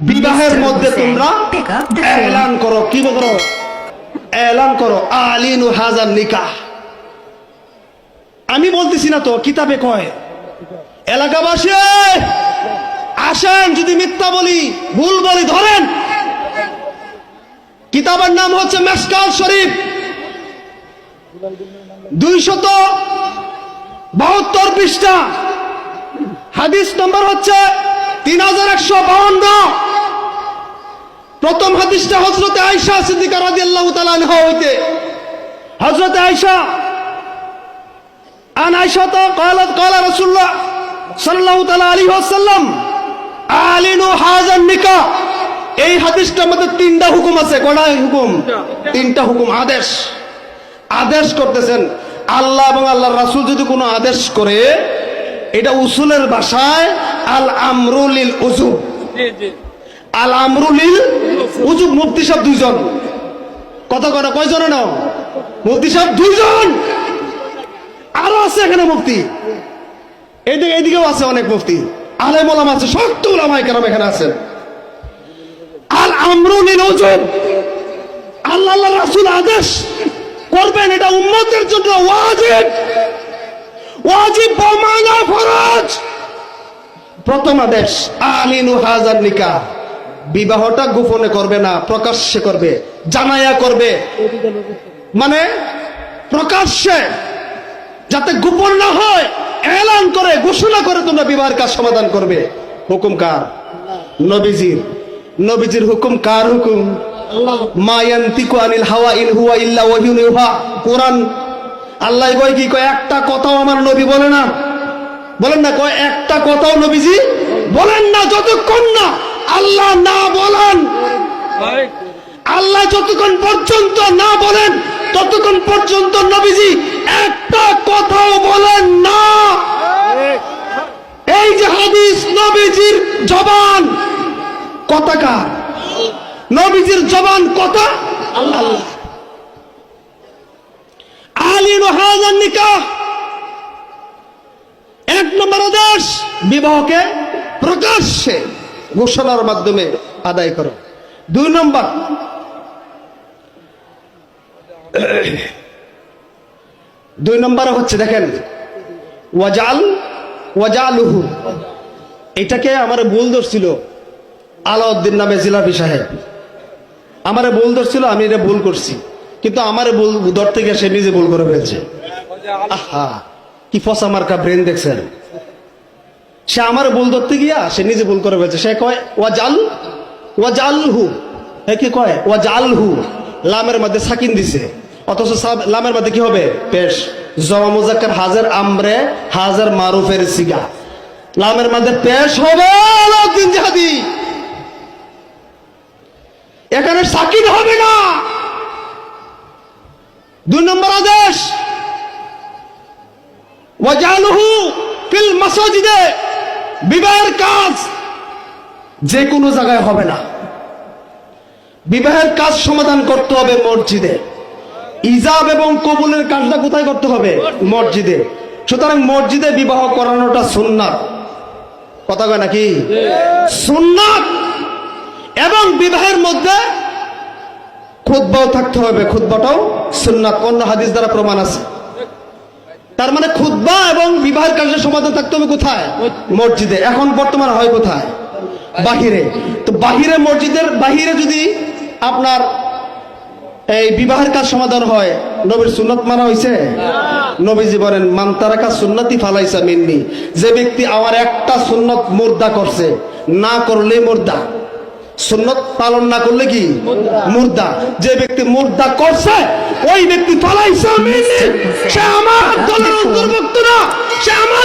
বিবাহের মধ্যে তোমরা এলান করো, কি করো? এলান করো, আলিনু হাজার নিকাহ। আমি বলতেছি না তো, কিতাবে কয়। এলাকাবাসী আসেন, যদি মিথ্যা বলি ভুল বলি ধরেন। কিতাবের নাম হচ্ছে মেশকাত শরীফ, 272 পৃষ্ঠা, হাদিস নম্বর হচ্ছে 3152। প্রথম হাদিসটা হযরতে আয়েশা সিদ্দিকা রাদিয়াল্লাহু তাআলা আনহা হইতে। হযরতে আয়েশা আন আয়েশা قالت قال رسول الله صلى الله عليه وسلم আলিনু হাযান নিকাহ। এই হাদিসটার মধ্যে তিনটা হুকুম আছে। কয়টা হুকুম? তিনটা হুকুম, আদেশ। আদেশ করতেছেন আল্লাহ এবং আল্লাহর রাসূল যদি কোনো আদেশ করে, এটা উসুলের ভাষায় আল আমরু লিল উজুব। আল আমরু লিল উজুব। মুফতি সাহেব দুইজন, কত করে? কয়জন নাও? মুফতি সাহেব দুইজন, আরো আছে এখানে মুফতি, এদিকেও আছে অনেক মুফতি, আলেম ওলামা আছে, শক্ত ওলামায়ে কেরাম এখানে আছেন। আল আমরু লিল উজুব, আল্লাহ আল্লাহর রাসূল আদেশ করবেন, এটা উম্মতের জন্য ওয়াজিব। ওয়াজিব বমানা ফরজ। প্রথম আদেশ আলিনু হাযান নিকাহ, বিবাহটা গোপনে করবে না, প্রকাশ্যে করবে, জানায়া করবে, মানে প্রকাশ্যে, যাতে গোপন না হয়, এলান করে ঘোষণা করে তোমরা বিবাহের কাজ সমাধান করবে। হুকুম কার? নবীজির। নবীজির হুকুম কার হুকুম? মা ইয়ানতিকু আনিল হাওয়া ইন হুয়া ইল্লা ওয়াহিয়ুন ইউহা। কোরআন আল্লাহ কয় কি? কয় একটা কথাও আমার নবী বলে না। বলেন না, কয় একটা কথাও নবীজি বলেন না, যতক্ষণ না আল্লাহ না বলেন। আল্লাহ যতক্ষণ পর্যন্ত না বলেন ততক্ষণ পর্যন্ত নবীজি একটা কথাও বলেন না। এই যে হাদিস, নবীজির জবান কথা কার? নবীজির জবান কথা আল্লাহ। আলিনু হাযান নিকাহ, এক নম্বর আদেশ, বিবাহকে প্রকাশ্যে ঘোষণার মাধ্যমে আদায় করো। দুই নম্বর, হচ্ছে দেখেন ওয়াজালুহু। এটাকে আমার ভুল ধরছিল আলাউদ্দিন নামে জিলাপি সাহেব, আমারে ভুল ধরছিল, আমি এটা ভুল করছি, কিন্তু আমারে ভুল ধরতে গিয়ে সে নিজে ভুল করে ফেলছে। আহা, কি ফসা মার্কা ব্রেন দেখছেন। সে আমার ভুল ধরতে গিয়া সে নিজে ভুল করে ফেলছে। সে কয় ওয়াজালহু, কি কয়? ওয়াজালহু, লামের মধ্যে সাকিন দিছে, অথচ লামের মধ্যে কি হবে? পেশ। জমা মুজাক্কার হাজার আমরে হাজার মারুফের সিগা, লামের মধ্যে পেশ হবে আলাউদ্দিন জিহাদি। এখানে সাকিন হবে না। দুই নম্বর আদেশ ওয়াজালহু ফিল মাসাজিদে, বিবাহের কাজ যে কোনো জায়গায় হবে না, বিবাহের কাজ সমাধান করতে হবে মসজিদে। ইজাব এবং কবুলের কাজটা কোথায় করতে হবে? মসজিদে। সুতরাং মসজিদে বিবাহ করানোটা সুন্নাত। কথা কয় নাকি? সুন্নাত। এবং বিবাহের মধ্যে খুতবাও থাকতে হবে, খুতবাটাও সুন্নাত, অন্য হাদিস দ্বারা প্রমাণ আছে। তার মানে খুতবা এবং বিবাহের কাজের সমাধান থাকতে হবে কোথায়? মসজিদে। এখন বর্তমান হয় কোথায়? বাহিরে। তো বাহিরে, মসজিদের বাহিরে যদি আপনার এই বিবাহের কাজ সমাধান হয়, নবীর সুন্নাত মানা হয়েছে? নবীজি বলেন মান তারাকা সুন্নতি ফালাইসা মিন্নি, যে ব্যক্তি আমার একটা সুন্নত মুর্দা করছে, না করলে মুর্দা, সুন্নত পালন না করলে কি মুর্দা। যে ব্যক্তি মুর্দা করছে ওই ব্যক্তি ফালাইসা মিন্নি, সে আমার দলের অন্তর্ভুক্ত না, সে আমার